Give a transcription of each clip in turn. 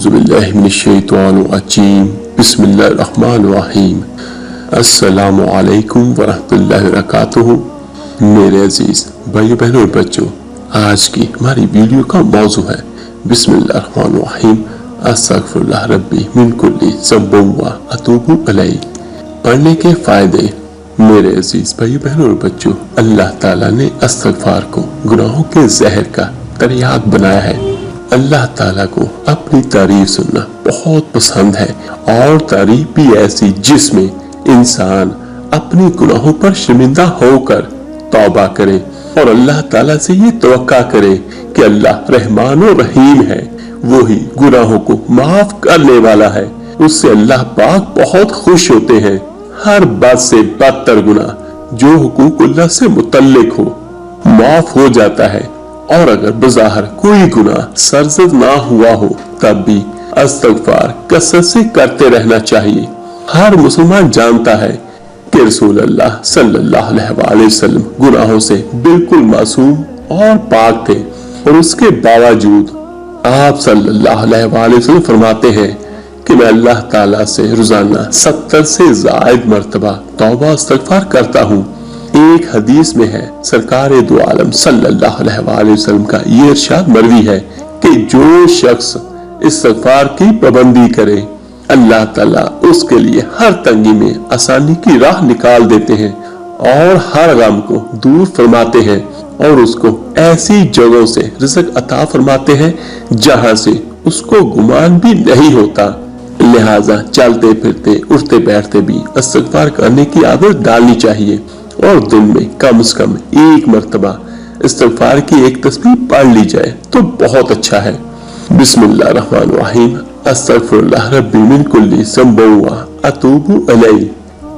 औज़ुबिल्लाहि मिनश्शैतानिर्रजीम बिस्मिल्लाहिर्रहमानिर्रहीम अस्सलामु अलैकुम वरहमतुल्लाहि वबरकातुहू। मेरे अजीज भाइयों बहनों और बच्चों, आज की हमारी वीडियो का मौजू है बिस्मिल्लाहिर्रहमानिर्रहीम अस्तगफिरुल्लाह रब्बी मिन कुल्ली ज़ंबिन व अतूबु अलैह। पढ़ने के फायदे। मेरे अजीज भाइयों बहनों और बच्चों, अल्लाह ताला ने इस्तगफार को गुनाहों के जहर का तरियाक बनाया है। अल्लाह ताला को अपनी तारीफ सुनना बहुत पसंद है, और तारीफ भी ऐसी जिसमें इंसान अपनी गुनाहों पर शर्मिंदा होकर तौबा करे और अल्लाह ताला से ये तवक्का करे कि अल्लाह रहमान और रहीम है, वो ही गुनाहों को माफ करने वाला है। उससे अल्लाह पाक बहुत खुश होते हैं। हर बात से बदतर गुनाह जो हुकूक अल्लाह से मुतल्लिक हो माफ हो जाता है, और अगर बज़ाहिर कोई गुनाह सरज़द ना हुआ हो तब भी इस्तग़फ़ार कसरत से करते रहना चाहिए। हर मुसलमान जानता है कि रसूल अल्लाह सल्लल्लाहु अलैहि वसल्लम गुनाहों से बिल्कुल मासूम और पाक थे, और उसके बावजूद आप सल्लल्लाहु अलैहि वसल्लम फरमाते हैं कि मैं अल्लाह ताला से रोजाना 70 से ज़ायद मर्तबा तौबा इस्तग़फ़ार करता हूँ। एक हदीस में है, सरकार दो आलम सल्लल्लाहु अलैहि वसल्लम का ये इरशाद मरवी है कि जो शख्स इस्तग़फ़ार की पाबंदी करे, अल्लाह ताला उसके लिए हर तंगी में आसानी की राह निकाल देते हैं और हर गम को दूर फरमाते हैं, और उसको ऐसी जगहों से रिज़्क़ अता फरमाते हैं जहां से उसको गुमान भी नहीं होता। लिहाजा चलते फिरते उठते बैठते भी इस्तग़फ़ार करने की आदत डालनी चाहिए, और दिन में कम से कम एक मर्तबा इस्तग़फ़ार की एक तस्बीह पढ़ ली जाए तो बहुत अच्छा है। बिस्मिल्लाहिर्रहमानिर्रहीम अस्तग़फिरुल्लाह रब्बी मिन कुल्ली ज़ंबिन व अतूबु अलैह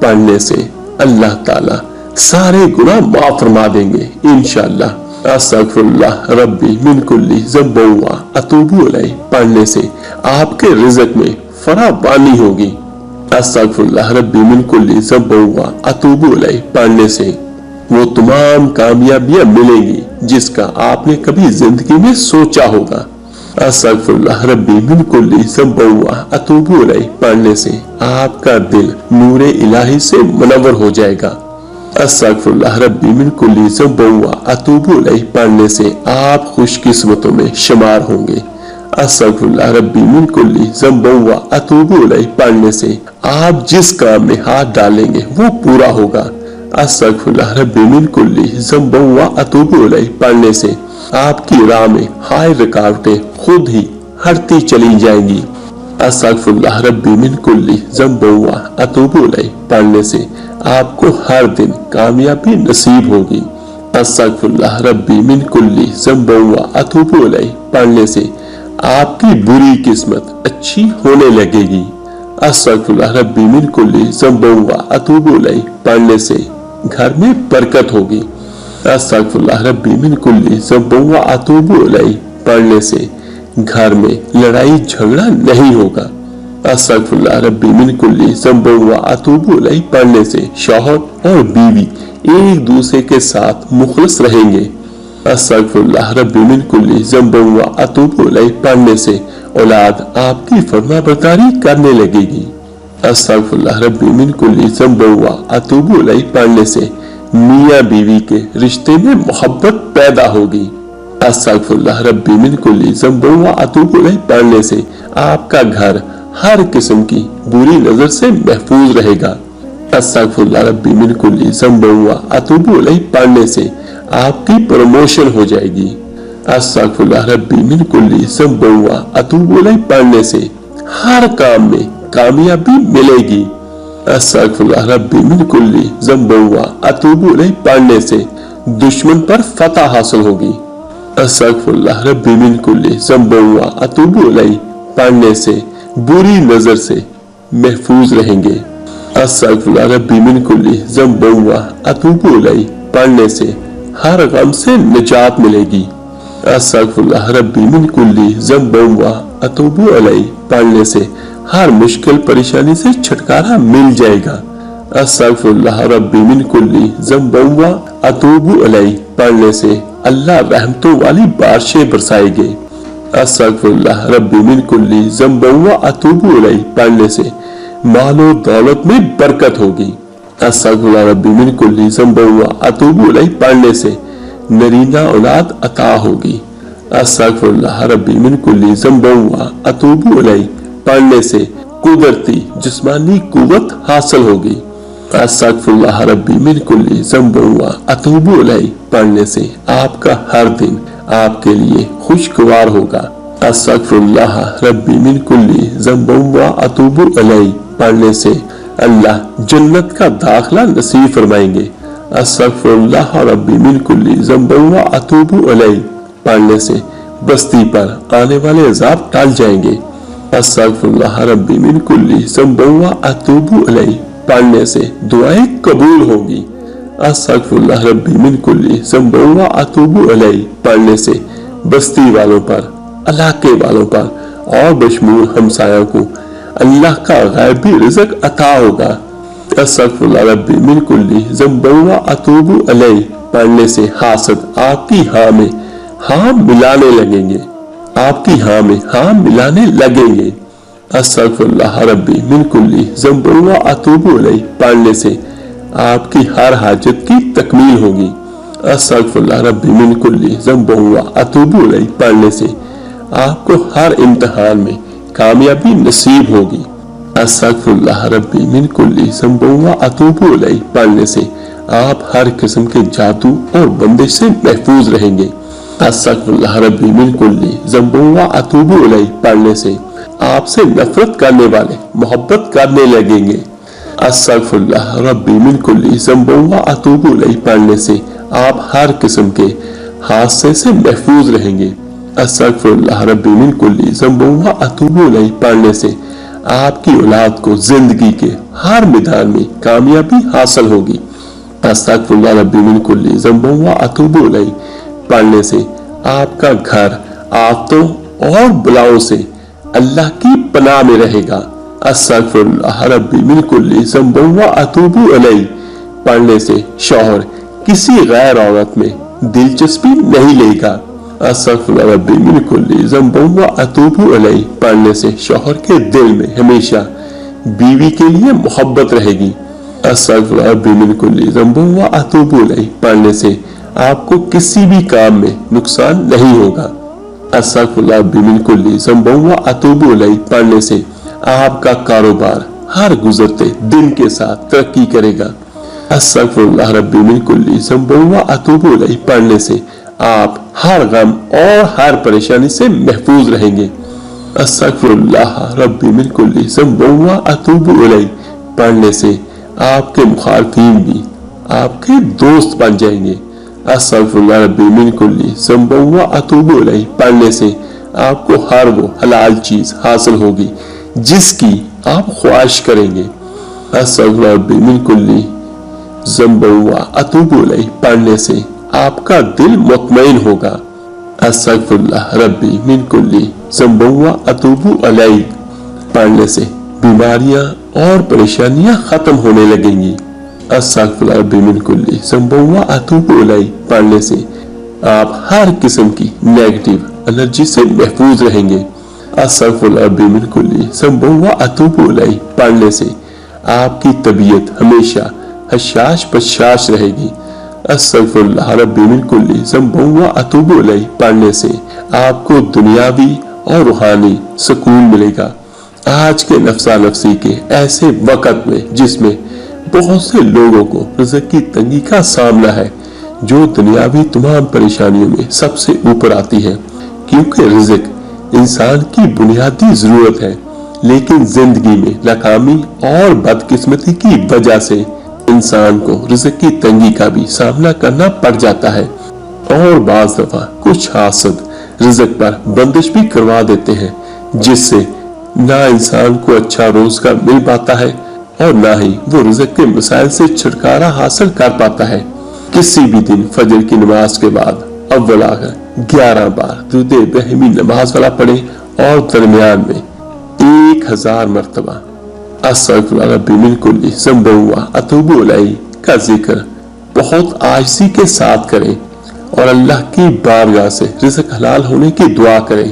पढ़ने से अल्लाह ताला सारे गुनाह माफ फरमा देंगे इंशाअल्लाह। अस्तग़फिरुल्लाह रब्बी मिन कुल्ली ज़ंबिन व अतूबु अलैह पढ़ने से आपके रिज़्क़ में फरावानी होगी। अस्तग़फिरुल्लाह रब्बी मिन कुल्ली ज़ंबिन व अतूबु अलैह पढ़ने से वो तमाम कामयाबियां मिलेंगी जिसका आपने कभी जिंदगी में सोचा होगा। अस्तग़फिरुल्लाह रब्बी मिन कुल्ली ज़ंबिन व अतूबु अलैह पढ़ने से आपका दिल नूरे इलाही से मुनव्वर हो जाएगा। अस्तग़फिरुल्लाह रब्बी मिन कुल्ली ज़ंबिन व अतूबु अलैह पढ़ने से आप खुशकिस्मतों में शुमार होंगे। अस्तग़फिरुल्लाह रब्बी मिन कुल्ली ज़ंबिन व अतूबु अलैह पढ़ने से आप जिस काम में हाथ डालेंगे वो पूरा होगा। अस्तग़फिरुल्लाह रब्बी मिन कुल्ली ज़ंबिन व अतूबु अलैह पढ़ने से आपकी राह में हाय रुकावटें खुद ही हटती चली जाएंगी। अस्तग़फिरुल्लाह रब्बी मिन कुल्ली ज़ंबिन व अतूबु अलैह पढ़ने से आपको हर दिन कामयाबी नसीब होगी। अस्तग़फिरुल्लाह रब्बी मिन कुल्ली ज़ंबिन व अतूबु अलैह पढ़ने से आपकी बुरी किस्मत अच्छी होने लगेगी। अस्तग़फिरुल्लाह रब्बी मिन कुल्ली ज़ंबिन व अतूबु अलैह पढ़ने से घर में बरकत होगी। अस्तग़फिरुल्लाह रब्बी मिन कुल्ली ज़ंबिन व अतूबु अलैह पढ़ने से घर में लड़ाई झगड़ा नहीं होगा। अस्तग़फिरुल्लाह रब्बी मिन कुल्ली ज़ंबिन व अतूबु अलैह पढ़ने से शौहर और बीवी एक दूसरे के साथ मुखलिस रहेंगे। अस्तग़फिरुल्लाह रब्बी मिन कुल्ली ज़ंबिन व अतूबु अलैह पढ़ने से औलाद आपकी फरमाबरदारी करने लगेगी। अस्तग़फिरुल्लाह रब्बी मिन कुल्ली ज़ंबिन व अतूबु अलैह पढ़ने से मियाँ बीवी के रिश्ते में मोहब्बत पैदा होगी। अस्तग़फिरुल्लाह रब्बी मिन कुल्ली ज़ंबिन व अतूबु अलैह पढ़ने से आपका घर हर किस्म की बुरी नजर से महफूज रहेगा। अस्तग़फिरुल्लाह रब्बी मिन कुल्ली ज़ंबिन व अतूबु अलैह पढ़ने से आपकी प्रमोशन हो जाएगी। अस्तग़फिरुल्लाह रब्बी मिन कुल्ली ज़ंबिन व अतूबु अलैह पढ़ने से हर काम में कामयाबी मिलेगी। अस्तग़फिरुल्लाह रब्बी मिन कुल्ली ज़ंबिन व अतूबु अलैह पढ़ने से दुश्मन पर फतह हासिल होगी। अस्तग़फिरुल्लाह रब्बी मिन कुल्ली ज़ंबिन व अतूबु अलैह पढ़ने से बुरी नजर से महफूज रहेंगे। अस्तग़फिरुल्लाह रब्बी मिन कुल्ली ज़ंबिन व अतूबु अलैह पढ़ने से हर गम से निजात मिलेगी। अस्तग़फिरुल्लाह रब्बी मिन कुल्ली ज़ंबिन व अतूबु अलैह पढ़ने से हर मुश्किल परेशानी से छुटकारा मिल जाएगा। अस्तग़फिरुल्लाह रब्बी मिन कुल्ली ज़ंबिन व अतूबु अलैह पढ़ने से अल्लाह रहमतों वाली बारिशें बरसाएंगे। अस्तगफिरुल्लाह रब्बी मिन कुल्ली ज़ंबिन व अतूबु इलैह पढ़ने से माल और दौलत में बरकत होगी। अस्तगफिरुल्लाह रब्बी मिन कुल्ली ज़ंबिन व अतूबु इलैह पढ़ने से नरीना औलाद अता होगी। अस्तगफिरुल्लाह रब्बी मिन कुल्ली ज़ंबिन व अतूबु इलैह पढ़ने से कुदरती जिस्मानी कुव्वत हासिल होगी। अस्तगफिरुल्लाह रब्बी मिन कुल्ली ज़ंबिन व अतूबु इलैह पढ़ने से आपका हर दिन आपके लिए खुशगवार होगा। अस्तगफिरुल्लाह रब्बी मिन कुल्ली ज़ंबिन व अतूबु इलैह पढ़ने से अल्लाह जन्नत का दाखिला नसीब फरमाएंगे। अस्तगफिरुल्लाह रब्बी मिन कुल्ली ज़ंबिन व अतूबु इलैह पढ़ने से बस्ती पर आने वाले अज़ाब टल जाएंगे। अस्तगफिरुल्लाह रब्बी मिन कुल्ली ज़ंबिन व अतूबु इलैह पढ़ने से दुआएं कबूल होगी। अस्तगफिरुल्लाह रब्बी मिन कुल्ली ज़ंबिन व अतूबु इलैह पढ़ने से बस्ती वालों पर, इलाके वालों पर और बशमूल हमसायों को अल्लाह का गैबी रिज़्क अता होगा। अस्तगफिरुल्लाह रब्बी मिन कुल्ली ज़ंबिन व अतूबु इलैह पढ़ने से हासद आपकी हाँ में हाँ मिलाने लगेंगे, आपकी हाँ में हाँ मिलाने लगेंगे। अस्तगफिरुल्लाह रब्बी मिन कुल्ली ज़ंबिन व अतूबु इलैह पढ़ने से आपकी हर हाजत की तकमील होगी। अस्तगफिरुल्लाह रब्बी मिन कुल्ली ज़ंबिन व अतूबु इलैह पढ़ने से आपको हर इम्तिहान में कामयाबी नसीब होगी। अस्तगफिरुल्लाह रब्बी मिन कुल्ली ज़ंबिन व अतूबु इलैह पढ़ने से आप हर किस्म के जादू और बंदिश से महफूज रहेंगे। अस्तगफिरुल्लाह रब्बी मिन कुल्ली ज़ंबिन व अतूबु इलैह पढ़ने से आपसे नफरत करने वाले मोहब्बत करने लगेंगे। अस्तगफिरुल्लाह रब्बी मिन कुल्ली ज़ंबिन व अतूबु इलैह पढ़ने से आप हर किस्म के हादसे से महफूज रहेंगे। अस्तगफिरुल्लाह रब्बी मिन कुल्ली ज़ंबिन व अतूबु इलैह पढ़ने से आपकी औलाद को जिंदगी के हर मैदान में कामयाबी हासिल होगी। अस्तगफिरुल्लाह रब्बी मिन कुल्ली ज़ंबिन व अतूबु इलैह पढ़ने से आपका घर आफतों और बलाओं से अल्लाह की पनाह में रहेगा। अस्तगफिरुल्लाह रब्बी मिन कुल्ली ज़ंबिन व अतूबु इलैह पढ़ने से शौहर किसी गैर औरत में दिलचस्पी नहीं लेगा। अस्तगफिरुल्लाह रब्बी मिन कुल्ली ज़ंबिन व अतूबु इलैह पढ़ने से शौहर के दिल में हमेशा बीवी के लिए मोहब्बत रहेगी। अस्तगफिरुल्लाह रब्बी मिन कुल्ली ज़ंबिन व अतूबु इलैह पढ़ने से आपको किसी भी काम में नुकसान नहीं होगा। अस्तगफिरुल्लाह रब्बी मिन कुल्ली ज़ंबिन व अतूबु इलैह पढ़ने से आपका कारोबार हर गुजरते दिन के साथ तरक्की करेगा। अस्तगफिरुल्लाह रब्बी मिन कुल्ली ज़ंबिन व अतूबु इलैह पढ़ने से आप हर गम और हर परेशानी से महफूज रहेंगे। अस्तगफिरुल्लाह रब्बी मिन कुल्ली ज़ंबिन व अतूबु इलैह पढ़ने से आपके मुखालिफीन भी आपके दोस्त बन जाएंगे। अस्तगफिरुल्लाह रब्बी मिन कुल्ली ज़ंबिन व अतूबु इलैह पढ़ने से आपको हर वो हलाल चीज हासिल होगी जिसकी आप ख्वाहिश करेंगे। अस्तगफिरुल्लाह रब्बी मिन कुल्ली ज़ंबिन व अतूबु इलैह पढ़ने से आपका दिल मुतमईन होगा। अस्तगफिरुल्लाह रब्बी मिन कुल्ली ज़ंबिन व अतूबु इलैह पढ़ने से बीमारियां और परेशानियां खत्म होने लगेंगी। अस्तगफिरुल्लाह रब्बी मिन कुल्ली ज़ंबिन व अतूबु इलैह पढ़ने से आप हर किस्म की नेगेटिव एनर्जी से महफूज रहेंगे। अस्तगफिरुल्लाह रब्बी मिन कुल्ली ज़ंबिन व अतूबु इलैह पढ़ने से आपकी तबीयत हमेशा हशाश बशाश रहेगी। अस्तगफिरुल्लाह रब्बी मिन कुल्ली ज़ंबिन व अतूबु इलैह पढ़ने से आपको दुनियावी और रूहानी सुकून मिलेगा। आज के नफ्सा नफ्सी के ऐसे वक्त में जिसमें बहुत से लोगों को रिज़्क की तंगी का सामना है, जो दुनियावी तमाम परेशानियों में सबसे ऊपर आती है, क्योंकि रिज़्क इंसान की बुनियादी जरूरत है, लेकिन जिंदगी में नाकामी और बदकिस्मती की वजह से इंसान को रिज़्क की तंगी का भी सामना करना पड़ जाता है। और बाज़ दफा कुछ हासद रिज़्क पर बंदिश भी करवा देते हैं, जिससे ना इंसान को अच्छा रोजगार मिल पाता है और ना ही वो रिज़्क के मसाइल से छुटकारा हासिल कर पाता है। किसी भी दिन फजर की नमाज के बाद अव्वल आकर 11 बार दुरूद इब्राहिमी नमाज वाला पढ़े और दरमियान में 1000 मरतबा अस्तगफिरुल्लाह रब्बी मिन कुल्ली ज़ंबिन व अतूबु इलैह का जिक्र बहुत आजिज़ी के साथ करें और अल्लाह की बारगाह से रिज़्क हलाल होने की दुआ करें।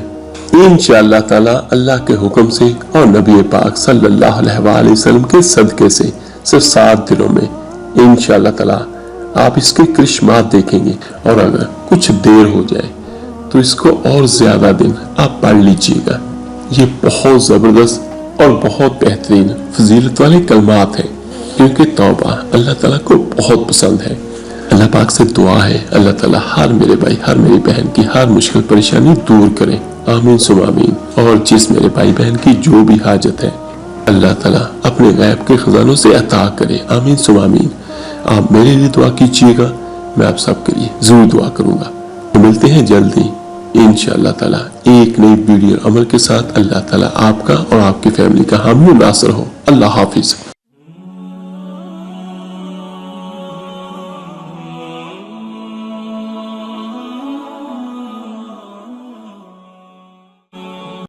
इंशाअल्लाह ताला अल्लाह के हुक्म से और नबी पाक सल्लल्लाहु अलैहि वसल्लम के सदके से सिर्फ 7 दिनों में इंशाअल्लाह ताला आप इसके करिश्मात देखेंगे। और अगर कुछ देर हो जाए तो इसको और ज्यादा दिन आप पढ़ लीजिएगा। ये बहुत जबरदस्त और बहुत बेहतरीन फजीलत वाले कलमात हैं, क्योंकि तौबा अल्लाह ताला को बहुत पसंद है। अल्लाह पाक से दुआ है अल्लाह ताला हर मेरे भाई हर मेरी बहन की हर मुश्किल परेशानी दूर करे, आमीन सुम आमीन। और जिस मेरे भाई बहन की जो भी हाजत है अल्लाह ताला अपने गैब के खजानों से अता करे, आमीन सुम आमीन। आप मेरे लिए दुआ कीजिएगा, मैं आप सबके लिए जरूर दुआ करूंगा। तो मिलते हैं जल्दी इंशाअल्लाह ताला एक नई वीडियो अमल के साथ। अल्लाह ताला आपका और आपकी फैमिली का हामी नासर हो। अल्लाह हाफिज।